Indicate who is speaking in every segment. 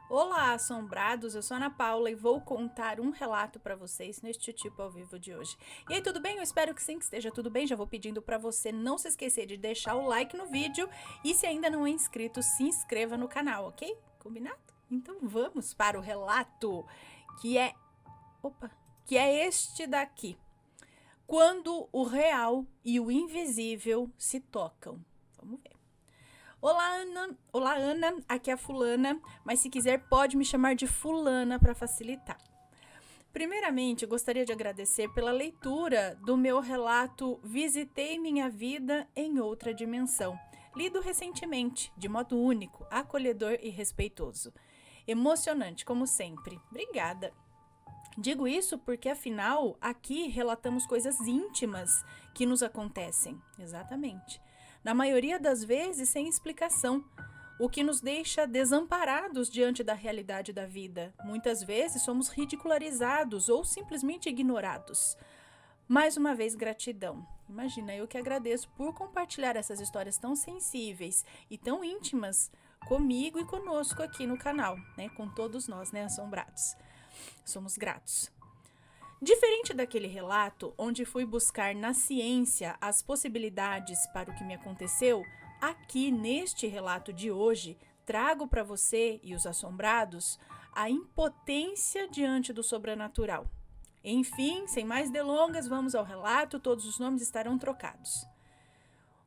Speaker 1: Olá, assombrados! Eu sou a Ana Paula e vou contar um relato para vocês neste tipo ao vivo de hoje. E aí, tudo bem? Eu espero que sim, que esteja tudo bem. Já vou pedindo para você não se esquecer de deixar o like no vídeo e se ainda não é inscrito, se inscreva no canal, ok? Combinado? Então vamos para o relato que é, que é este daqui. Quando o real e o invisível se tocam. Vamos ver. Olá, Ana. Aqui é a fulana, mas se quiser pode me chamar de fulana para facilitar. Primeiramente, eu gostaria de agradecer pela leitura do meu relato Visitei minha vida em outra dimensão, lido recentemente, de modo único, acolhedor e respeitoso. Emocionante, como sempre. Obrigada. Digo isso porque, afinal, aqui relatamos coisas íntimas que nos acontecem. Exatamente. Na maioria das vezes, sem explicação, o que nos deixa desamparados diante da realidade da vida. Muitas vezes somos ridicularizados ou simplesmente ignorados. Mais uma vez, gratidão. Imagina, eu que agradeço por compartilhar essas histórias tão sensíveis e tão íntimas comigo e conosco aqui no canal, né? Com todos nós, né, assombrados. Somos gratos. Diferente daquele relato onde fui buscar na ciência as possibilidades para o que me aconteceu, aqui neste relato de hoje trago para você e os assombrados a impotência diante do sobrenatural. Enfim, sem mais delongas, vamos ao relato, todos os nomes estarão trocados.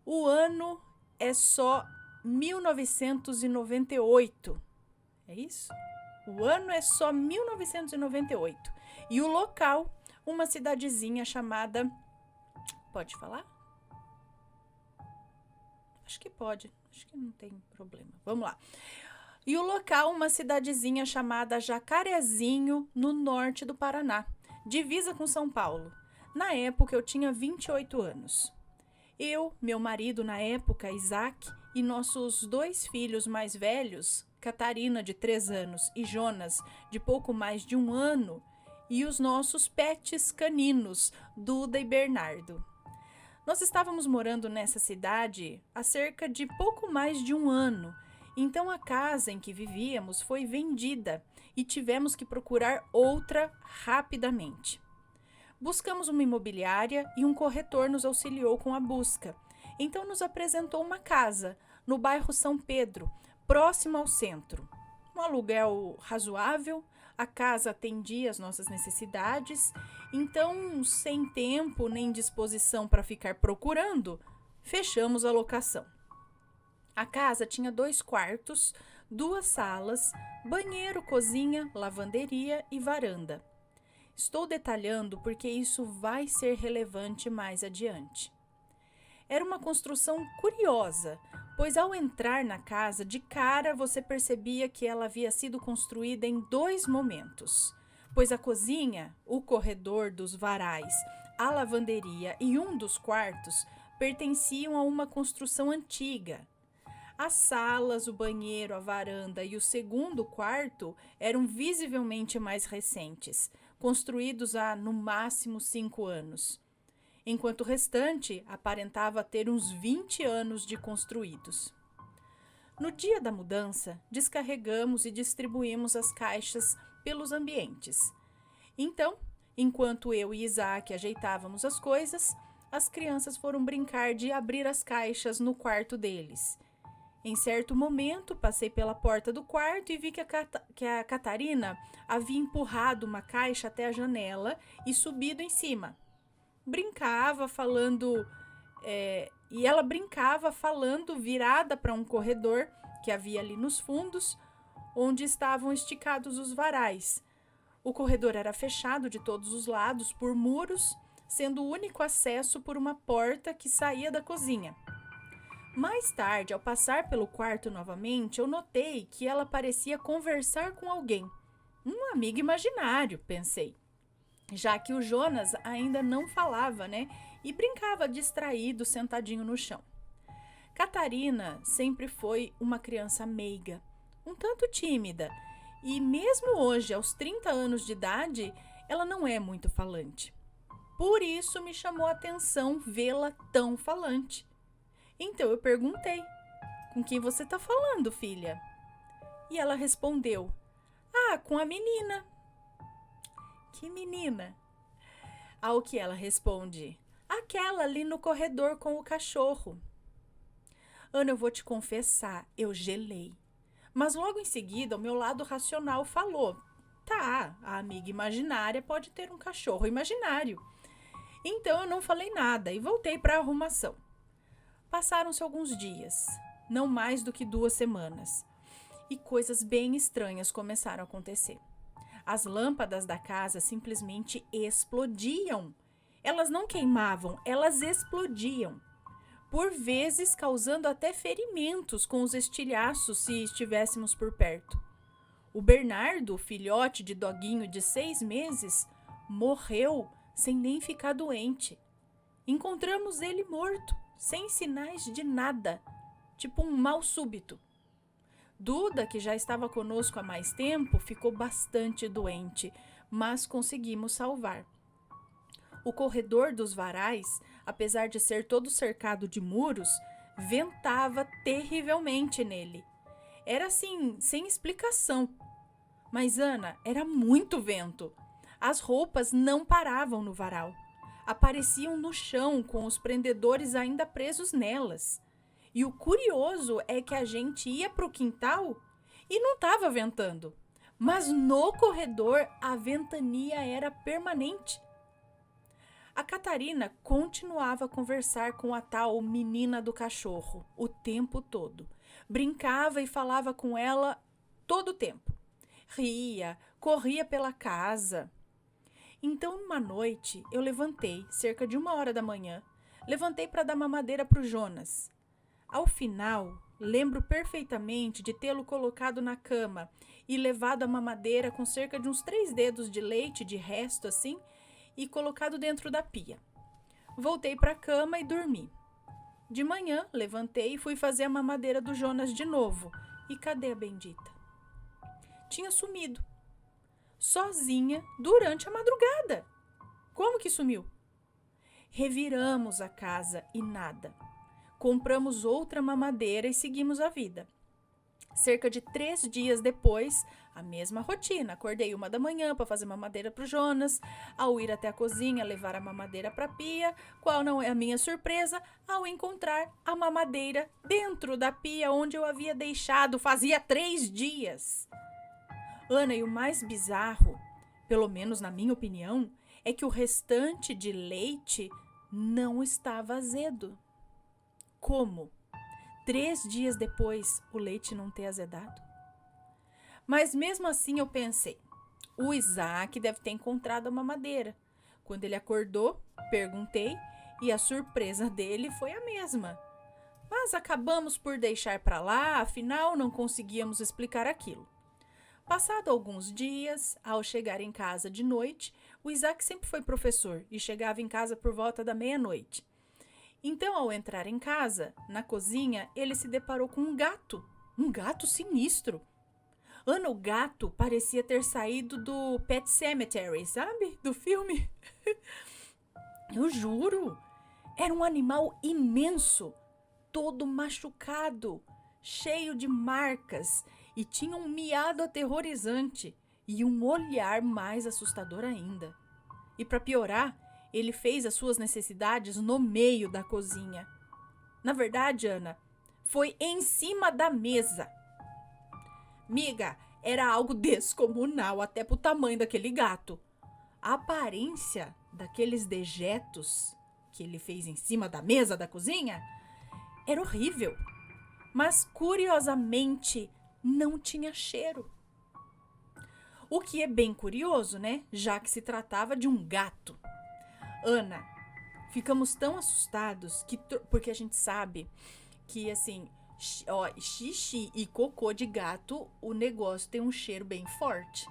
Speaker 1: O ano é só 1998. É isso? O ano é só 1998. E o local, uma cidadezinha chamada... Pode falar? Acho que pode. Acho que não tem problema. Vamos lá. E o local, uma cidadezinha chamada Jacarezinho, no norte do Paraná, divisa com São Paulo. Na época, eu tinha 28 anos. Eu, meu marido na época, Isaac, e nossos 2 filhos mais velhos, Catarina, de 3 anos, e Jonas, de pouco mais de 1 ano, e os nossos pets caninos, Duda e Bernardo. Nós estávamos morando nessa cidade há cerca de pouco mais de 1 ano, então a casa em que vivíamos foi vendida e tivemos que procurar outra rapidamente. Buscamos uma imobiliária e um corretor nos auxiliou com a busca. Então nos apresentou uma casa no bairro São Pedro, próximo ao centro. Um aluguel razoável, a casa atendia às nossas necessidades, então, sem tempo nem disposição para ficar procurando, fechamos a locação. A casa tinha 2 quartos, 2 salas, banheiro, cozinha, lavanderia e varanda. Estou detalhando porque isso vai ser relevante mais adiante. Era uma construção curiosa, pois ao entrar na casa, de cara você percebia que ela havia sido construída em 2 momentos, pois a cozinha, o corredor dos varais, a lavanderia e um dos quartos pertenciam a uma construção antiga. As salas, o banheiro, a varanda e o segundo quarto eram visivelmente mais recentes, construídos há no máximo 5 anos, enquanto o restante aparentava ter uns 20 anos de construídos. No dia da mudança, descarregamos e distribuímos as caixas pelos ambientes. Então, enquanto eu e Isaac ajeitávamos as coisas, as crianças foram brincar de abrir as caixas no quarto deles. Em certo momento, passei pela porta do quarto e vi que a Catarina havia empurrado uma caixa até a janela e subido em cima. Ela brincava falando virada para um corredor que havia ali nos fundos, onde estavam esticados os varais. O corredor era fechado de todos os lados por muros, sendo o único acesso por uma porta que saía da cozinha. Mais tarde, ao passar pelo quarto novamente, eu notei que ela parecia conversar com alguém. Um amigo imaginário, pensei. Já que o Jonas ainda não falava, né? E brincava distraído, sentadinho no chão. Catarina sempre foi uma criança meiga, um tanto tímida. E mesmo hoje, aos 30 anos de idade, ela não é muito falante. Por isso me chamou a atenção vê-la tão falante. Então eu perguntei: com quem você está falando, filha? E ela respondeu: com a menina. Que menina? Ao que ela responde: aquela ali no corredor com o cachorro. Ana, eu vou te confessar, eu gelei. Mas logo em seguida, o meu lado racional falou: tá, a amiga imaginária pode ter um cachorro imaginário. Então eu não falei nada e voltei para a arrumação. Passaram-se alguns dias, não mais do que 2 semanas, e coisas bem estranhas começaram a acontecer. As lâmpadas da casa simplesmente explodiam. Elas não queimavam, elas explodiam. Por vezes causando até ferimentos com os estilhaços se estivéssemos por perto. O Bernardo, filhote de doguinho de 6 meses, morreu sem nem ficar doente. Encontramos ele morto, sem sinais de nada, tipo um mal súbito. Duda, que já estava conosco há mais tempo, ficou bastante doente, mas conseguimos salvar. O corredor dos varais, apesar de ser todo cercado de muros, ventava terrivelmente nele. Era assim, sem explicação. Mas, Ana, era muito vento. As roupas não paravam no varal. Apareciam no chão com os prendedores ainda presos nelas. E o curioso é que a gente ia para o quintal e não estava ventando. Mas no corredor a ventania era permanente. A Catarina continuava a conversar com a tal menina do cachorro o tempo todo. Brincava e falava com ela todo o tempo. Ria, corria pela casa. Então, uma noite, eu levantei, cerca de 1h da manhã. Levantei para dar mamadeira para o Jonas. Ao final, lembro perfeitamente de tê-lo colocado na cama e levado a mamadeira com cerca de uns 3 dedos de leite de resto assim, e colocado dentro da pia. Voltei para a cama e dormi. De manhã, levantei e fui fazer a mamadeira do Jonas de novo. E cadê a bendita? Tinha sumido. Sozinha durante a madrugada. Como que sumiu? Reviramos a casa e nada. Compramos outra mamadeira e seguimos a vida. Cerca de 3 dias depois, a mesma rotina. Acordei 1 da manhã para fazer mamadeira para o Jonas. Ao ir até a cozinha levar a mamadeira para a pia, qual não é a minha surpresa ao encontrar a mamadeira dentro da pia onde eu havia deixado fazia 3 dias. Ana, e o mais bizarro, pelo menos na minha opinião, é que o restante de leite não estava azedo. Como? 3 dias depois, o leite não ter azedado? Mas mesmo assim eu pensei, o Isaac deve ter encontrado a mamadeira. Quando ele acordou, perguntei e a surpresa dele foi a mesma. Mas acabamos por deixar para lá, afinal não conseguíamos explicar aquilo. Passado alguns dias, ao chegar em casa de noite, o Isaac sempre foi professor e chegava em casa por volta da meia-noite. Então, ao entrar em casa, na cozinha, ele se deparou com um gato sinistro. Ana, o gato parecia ter saído do Pet Sematary, sabe? Do filme. Eu juro, era um animal imenso, todo machucado, cheio de marcas e tinha um miado aterrorizante e um olhar mais assustador ainda. E para piorar, ele fez as suas necessidades no meio da cozinha. Na verdade, Ana, foi em cima da mesa. Miga, era algo descomunal até pro tamanho daquele gato. A aparência daqueles dejetos que ele fez em cima da mesa da cozinha era horrível. Mas, curiosamente, não tinha cheiro. O que é bem curioso, né? Já que se tratava de um gato. Ana, ficamos tão assustados porque a gente sabe que, assim, xixi e cocô de gato, o negócio tem um cheiro bem forte.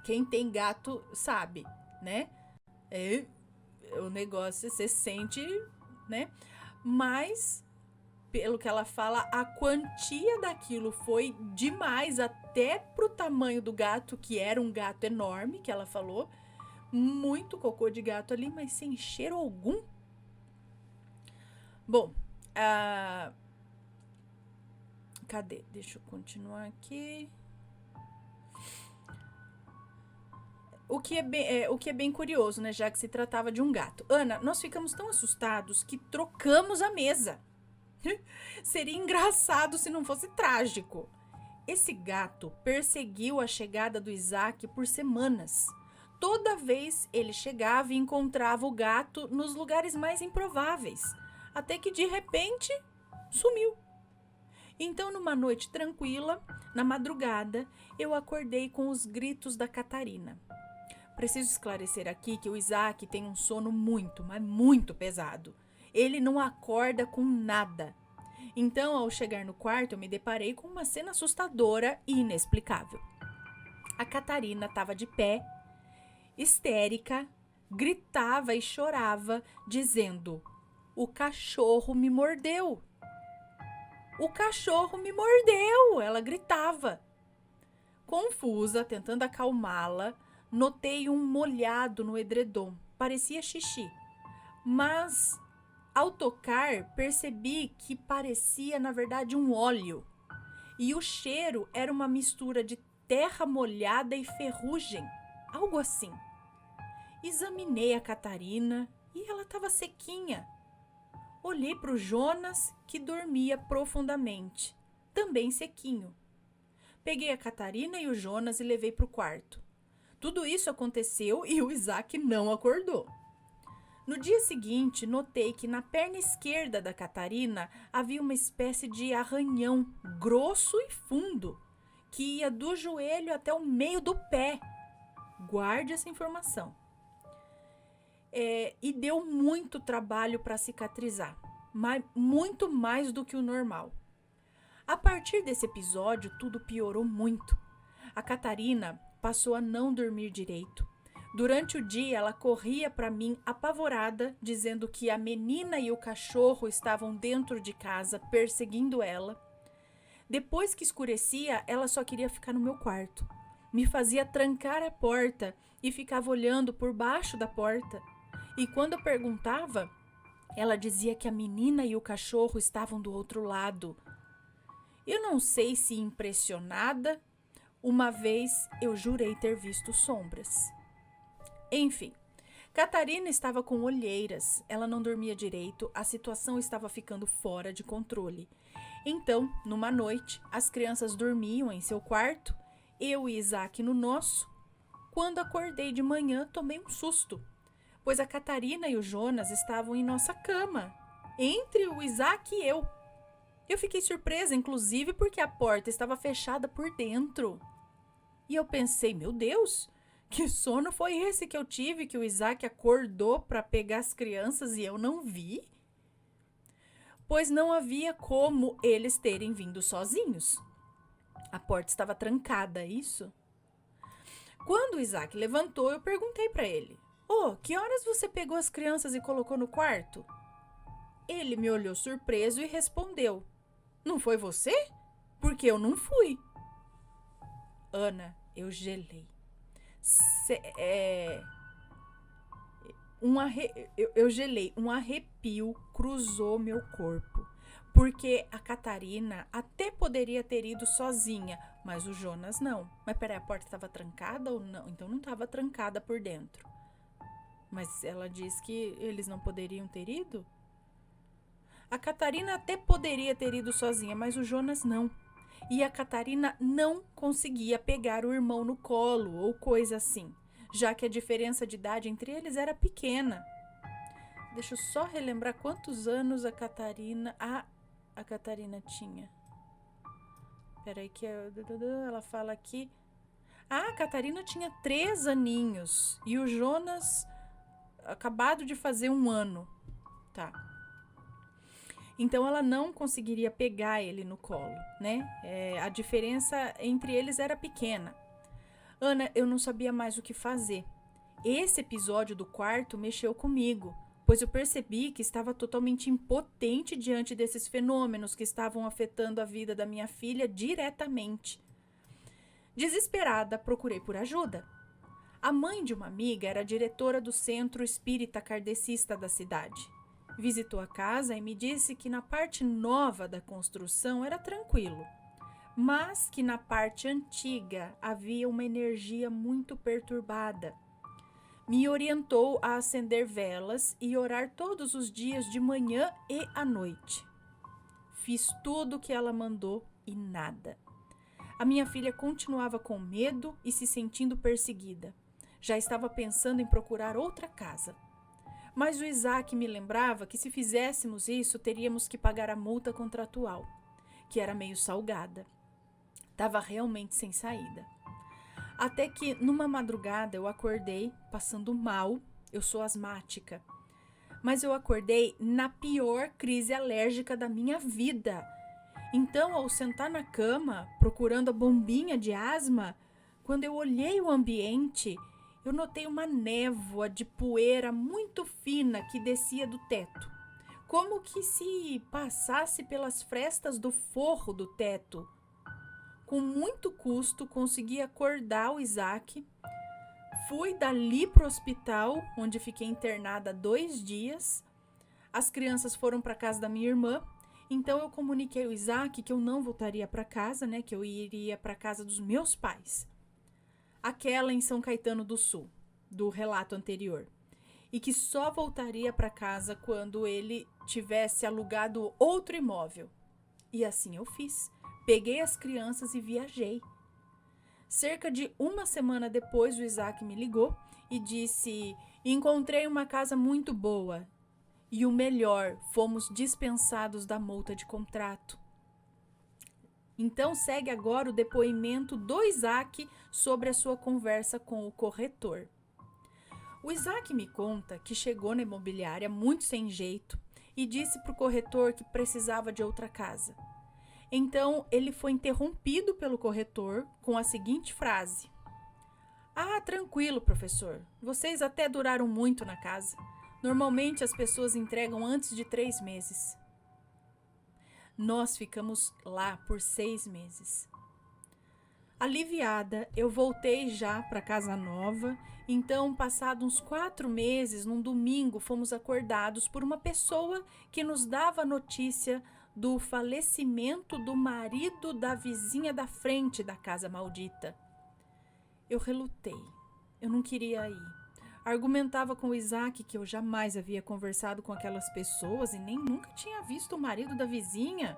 Speaker 1: Quem tem gato sabe, né? O negócio você sente, né? Mas, pelo que ela fala, a quantia daquilo foi demais até pro tamanho do gato, que era um gato enorme, que ela falou. Muito cocô de gato ali, mas sem cheiro algum. Bom, cadê? Deixa eu continuar aqui. o que é bem curioso, né? Já que se tratava de um gato. Ana, nós ficamos tão assustados que trocamos a mesa. Seria engraçado se não fosse trágico. Esse gato perseguiu a chegada do Isaac por semanas. Toda vez ele chegava e encontrava o gato nos lugares mais improváveis, até que de repente sumiu. Então, numa noite tranquila, na madrugada, eu acordei com os gritos da Catarina. Preciso esclarecer aqui que o Isaac tem um sono muito, mas muito pesado. Ele não acorda com nada. Então, ao chegar no quarto, eu me deparei com uma cena assustadora e inexplicável. A Catarina estava de pé, histérica, gritava e chorava, dizendo: "O cachorro me mordeu! O cachorro me mordeu!" Ela gritava. Confusa, tentando acalmá-la, notei um molhado no edredom. Parecia xixi. Mas, ao tocar, percebi que parecia, na verdade, um óleo. E o cheiro era uma mistura de terra molhada e ferrugem. Algo assim. Examinei a Catarina e ela estava sequinha. Olhei para o Jonas, que dormia profundamente, também sequinho. Peguei a Catarina e o Jonas e levei para o quarto. Tudo isso aconteceu e o Isaac não acordou. No dia seguinte, notei que na perna esquerda da Catarina havia uma espécie de arranhão grosso e fundo, que ia do joelho até o meio do pé. Guarde essa informação. E deu muito trabalho para cicatrizar, muito mais do que o normal. A partir desse episódio, tudo piorou muito. A Catarina passou a não dormir direito. Durante o dia, ela corria para mim apavorada, dizendo que a menina e o cachorro estavam dentro de casa, perseguindo ela. Depois que escurecia, ela só queria ficar no meu quarto. Me fazia trancar a porta e ficava olhando por baixo da porta. E quando eu perguntava, ela dizia que a menina e o cachorro estavam do outro lado. Eu não sei se impressionada, uma vez eu jurei ter visto sombras. Enfim, Catarina estava com olheiras, ela não dormia direito, a situação estava ficando fora de controle. Então, numa noite, as crianças dormiam em seu quarto, eu e Isaac no nosso. Quando acordei de manhã, tomei um susto, pois a Catarina e o Jonas estavam em nossa cama, entre o Isaac e eu. Eu fiquei surpresa, inclusive, porque a porta estava fechada por dentro. E eu pensei, meu Deus, que sono foi esse que eu tive, que o Isaac acordou para pegar as crianças e eu não vi? Pois não havia como eles terem vindo sozinhos. A porta estava trancada, isso? Quando o Isaac levantou, eu perguntei para ele: que horas você pegou as crianças e colocou no quarto? Ele me olhou surpreso e respondeu: não foi você? Porque eu não fui. Ana, eu gelei. Eu gelei. Um arrepio cruzou meu corpo. Porque a Catarina até poderia ter ido sozinha, mas o Jonas não. Mas peraí, a porta estava trancada ou não? Então não estava trancada por dentro. Mas ela diz que eles não poderiam ter ido? A Catarina até poderia ter ido sozinha, mas o Jonas não. E a Catarina não conseguia pegar o irmão no colo ou coisa assim, já que a diferença de idade entre eles era pequena. Deixa eu só relembrar quantos anos a Catarina tinha. Peraí que ela fala aqui. A Catarina tinha 3 aninhos e o Jonas acabado de fazer 1 ano. Tá. Então ela não conseguiria pegar ele no colo, né? A diferença entre eles era pequena. Ana, eu não sabia mais o que fazer. Esse episódio do quarto mexeu comigo, pois eu percebi que estava totalmente impotente diante desses fenômenos que estavam afetando a vida da minha filha diretamente. Desesperada, procurei por ajuda. A mãe de uma amiga era diretora do centro espírita kardecista da cidade. Visitou a casa e me disse que na parte nova da construção era tranquilo, mas que na parte antiga havia uma energia muito perturbada me orientou a acender velas e orar todos os dias de manhã e à noite. Fiz tudo o que ela mandou e nada. A minha filha continuava com medo e se sentindo perseguida. Já estava pensando em procurar outra casa. Mas o Isaac me lembrava que se fizéssemos isso, teríamos que pagar a multa contratual, que era meio salgada. Estava realmente sem saída. Até que, numa madrugada, eu acordei passando mal. Eu sou asmática. Mas eu acordei na pior crise alérgica da minha vida. Então, ao sentar na cama, procurando a bombinha de asma, quando eu olhei o ambiente, eu notei uma névoa de poeira muito fina que descia do teto, como que se passasse pelas frestas do forro do teto. Com muito custo, consegui acordar o Isaac. Fui dali para o hospital, onde fiquei internada 2 dias. As crianças foram para a casa da minha irmã. Então eu comuniquei ao Isaac que eu não voltaria para casa, né? Que eu iria para a casa dos meus pais. Aquela em São Caetano do Sul, do relato anterior, e que só voltaria para casa quando ele tivesse alugado outro imóvel. E assim eu fiz. Peguei as crianças e viajei. Cerca de 1 semana depois, o Isaac me ligou e disse: encontrei uma casa muito boa. E o melhor, fomos dispensados da multa de contrato. Então segue agora o depoimento do Isaac sobre a sua conversa com o corretor. O Isaac me conta que chegou na imobiliária muito sem jeito e disse para o corretor que precisava de outra casa. Então ele foi interrompido pelo corretor com a seguinte frase: ah, tranquilo, professor. Vocês até duraram muito na casa. Normalmente as pessoas entregam antes de 3 meses. Nós ficamos lá por 6 meses. Aliviada, eu voltei já para casa nova. Então, passados uns 4 meses, num domingo, fomos acordados por uma pessoa que nos dava a notícia do falecimento do marido da vizinha da frente da casa maldita. Eu relutei. Eu não queria ir. Argumentava com o Isaac que eu jamais havia conversado com aquelas pessoas e nem nunca tinha visto o marido da vizinha.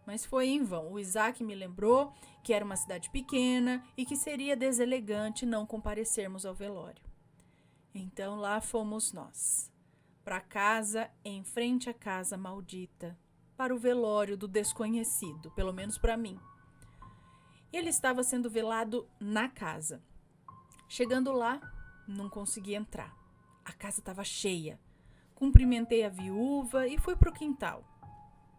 Speaker 1: Mas foi em vão. O Isaac me lembrou que era uma cidade pequena e que seria deselegante não comparecermos ao velório. Então lá fomos nós, para casa em frente à casa maldita, para o velório do desconhecido, pelo menos para mim. Ele estava sendo velado na casa. Chegando lá, não consegui entrar. A casa estava cheia. Cumprimentei a viúva e fui para o quintal.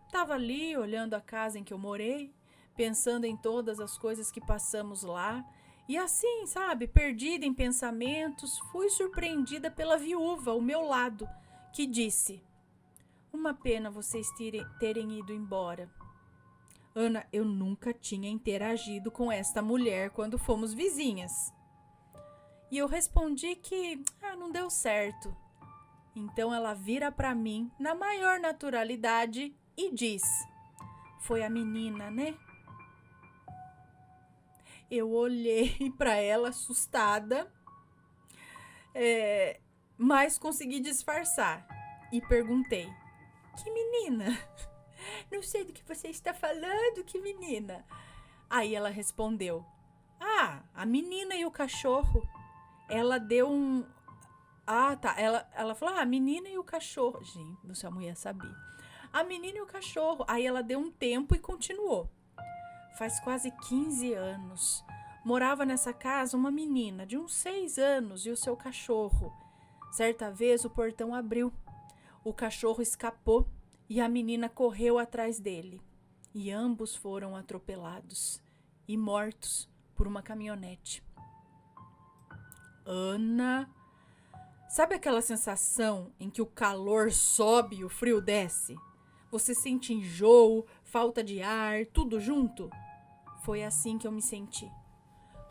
Speaker 1: Estava ali olhando a casa em que eu morei, pensando em todas as coisas que passamos lá. E assim, sabe, perdida em pensamentos, fui surpreendida pela viúva ao meu lado, que disse: uma pena vocês terem ido embora. Ana, eu nunca tinha interagido com esta mulher quando fomos vizinhas. E eu respondi que não deu certo. Então ela vira para mim na maior naturalidade e diz: foi a menina, né? Eu olhei para ela assustada, mas consegui disfarçar e perguntei: que menina? Não sei do que você está falando, que menina? Aí ela respondeu: a menina e o cachorro. Ela deu um... tá. Ela falou, a menina e o cachorro. Gente, se a mulher sabia. A menina e o cachorro. Aí ela deu um tempo e continuou. Faz quase 15 anos. Morava nessa casa uma menina de uns 6 anos e o seu cachorro. Certa vez o portão abriu. O cachorro escapou e a menina correu atrás dele. E ambos foram atropelados e mortos por uma caminhonete. Ana, sabe aquela sensação em que o calor sobe e o frio desce? Você sente enjoo, falta de ar, tudo junto? Foi assim que eu me senti.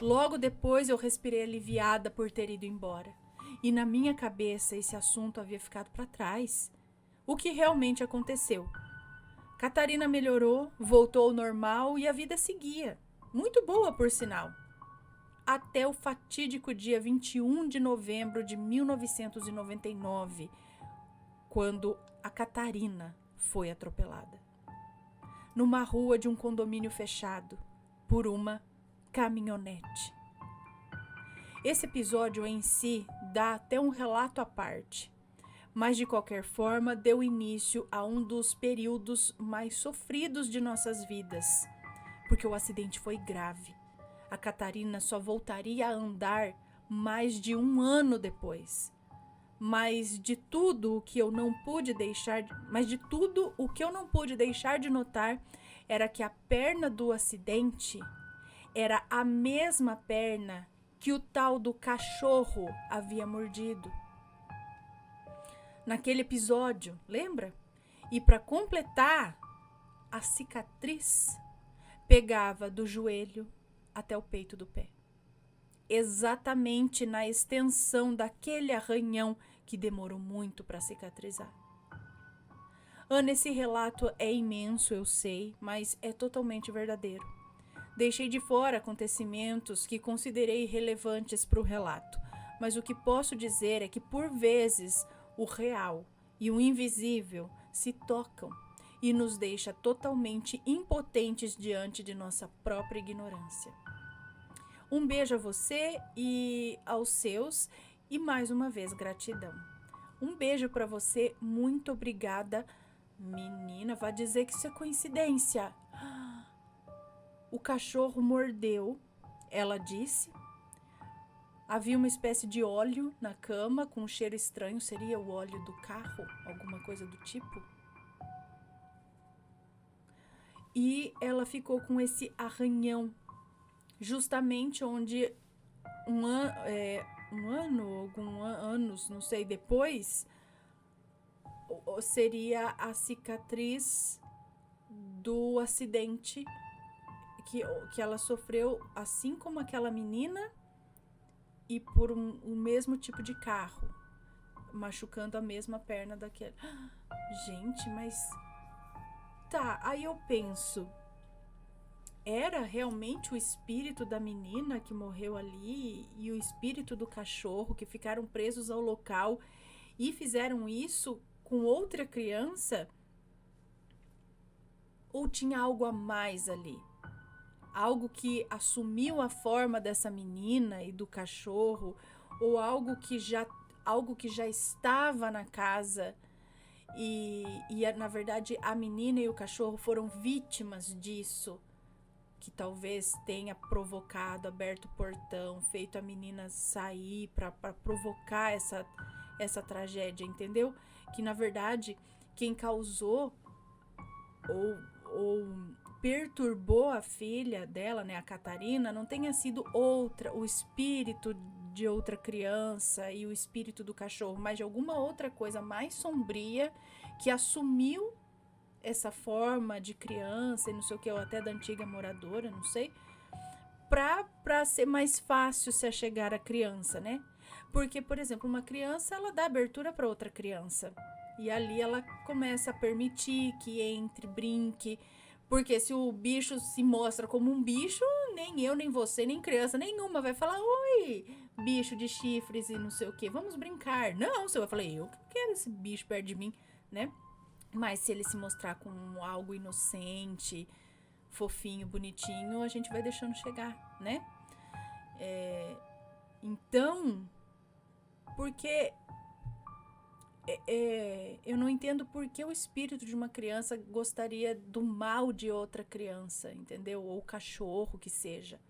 Speaker 1: Logo depois eu respirei aliviada por ter ido embora. E na minha cabeça esse assunto havia ficado para trás. O que realmente aconteceu? Catarina melhorou, voltou ao normal e a vida seguia. Muito boa, por sinal. até o fatídico dia 21 de novembro de 1999, quando a Catarina foi atropelada numa rua de um condomínio fechado por uma caminhonete. Esse episódio em si dá até um relato à parte, mas de qualquer forma deu início a um dos períodos mais sofridos de nossas vidas, porque o acidente foi grave. A Catarina só voltaria a andar mais de 1 ano depois. Mas de tudo o que eu não pude deixar de notar era que a perna do acidente era a mesma perna que o tal do cachorro havia mordido naquele episódio, lembra? E para completar, a cicatriz pegava do joelho até o peito do pé, exatamente na extensão daquele arranhão que demorou muito para cicatrizar. Ana, esse relato é imenso, eu sei, mas é totalmente verdadeiro. Deixei de fora acontecimentos que considerei relevantes para o relato, mas o que posso dizer é que, por vezes, o real e o invisível se tocam e nos deixa totalmente impotentes diante de nossa própria ignorância. Um beijo a você e aos seus, e mais uma vez gratidão. Um beijo para você, muito obrigada. Menina, vai dizer que isso é coincidência. O cachorro mordeu, ela disse. Havia uma espécie de óleo na cama com um cheiro estranho. Seria o óleo do carro? Alguma coisa do tipo? E ela ficou com esse arranhão justamente onde anos, não sei, depois, seria a cicatriz do acidente que ela sofreu, assim como aquela menina, e por um mesmo tipo de carro, machucando a mesma perna daquele. Gente, mas tá, aí eu penso, era realmente o espírito da menina que morreu ali e o espírito do cachorro que ficaram presos ao local e fizeram isso com outra criança? Ou tinha algo a mais ali? Algo que assumiu a forma dessa menina e do cachorro, ou algo que já estava na casa e na verdade a menina e o cachorro foram vítimas disso, que talvez tenha provocado, aberto o portão, feito a menina sair para provocar essa tragédia, entendeu? Que na verdade quem causou ou perturbou a filha dela, né, a Catarina, não tenha sido o espírito de outra criança e o espírito do cachorro, mas de alguma outra coisa mais sombria que assumiu essa forma de criança e não sei o que, ou até da antiga moradora, não sei, pra ser mais fácil se achegar à criança, né? Porque, por exemplo, uma criança, ela dá abertura para outra criança. E ali ela começa a permitir que entre, brinque. Porque se o bicho se mostra como um bicho, nem eu, nem você, nem criança nenhuma vai falar: oi, bicho de chifres e não sei o que, vamos brincar. Não, você vai falar: eu quero esse bicho perto de mim, né? Mas se ele se mostrar com algo inocente, fofinho, bonitinho, a gente vai deixando chegar, né? Então, porque eu não entendo por que o espírito de uma criança gostaria do mal de outra criança, entendeu? Ou cachorro, que seja.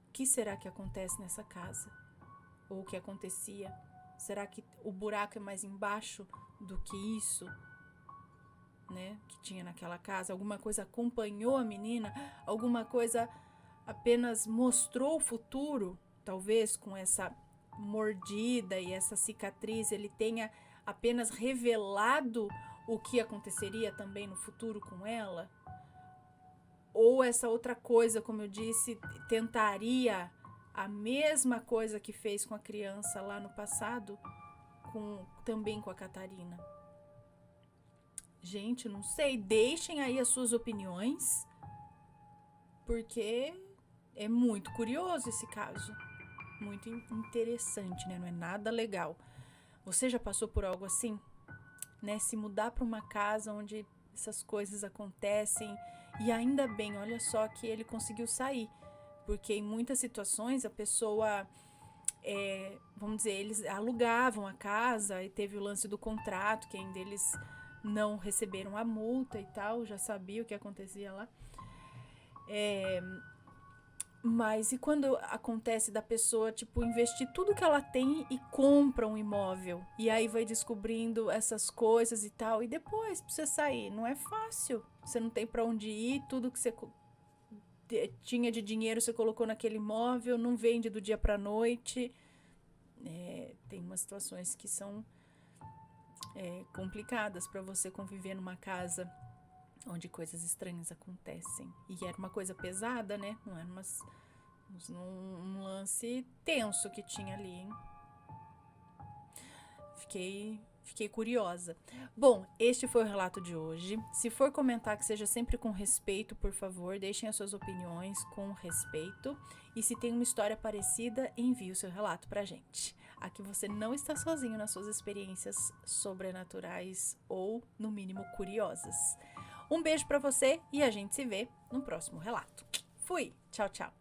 Speaker 1: O que será que acontece nessa casa? Ou o que acontecia? Será que o buraco é mais embaixo do que isso, né, que tinha naquela casa? Alguma coisa acompanhou a menina? Alguma coisa apenas mostrou o futuro? Talvez com essa mordida e essa cicatriz ele tenha apenas revelado o que aconteceria também no futuro com ela? Ou essa outra coisa, como eu disse, tentaria a mesma coisa que fez com a criança lá no passado, também com a Catarina? Gente, não sei, deixem aí as suas opiniões, porque É muito curioso esse caso. Muito interessante, né? Não é nada legal. Você já passou por algo assim? Né? Se mudar para uma casa onde essas coisas acontecem. E ainda bem, olha só que ele conseguiu sair. Porque em muitas situações a pessoa, vamos dizer, eles alugavam a casa e teve o lance do contrato, que ainda eles não receberam a multa e tal, já sabia o que acontecia lá. Mas e quando acontece da pessoa, tipo, investir tudo que ela tem e compra um imóvel? E aí vai descobrindo essas coisas e tal. E depois, pra você sair, não é fácil. Você não tem pra onde ir, tudo que você tinha de dinheiro você colocou naquele imóvel, não vende do dia pra noite. Tem umas situações que são complicadas pra você conviver numa casa onde coisas estranhas acontecem. E era uma coisa pesada, né? Não era um lance tenso que tinha ali, hein? Fiquei curiosa. Bom, este foi o relato de hoje. Se for comentar, que seja sempre com respeito, por favor, deixem as suas opiniões com respeito. E se tem uma história parecida, envie o seu relato pra gente. Aqui você não está sozinho nas suas experiências sobrenaturais ou, no mínimo, curiosas. Um beijo pra você e a gente se vê no próximo relato. Fui! Tchau, tchau!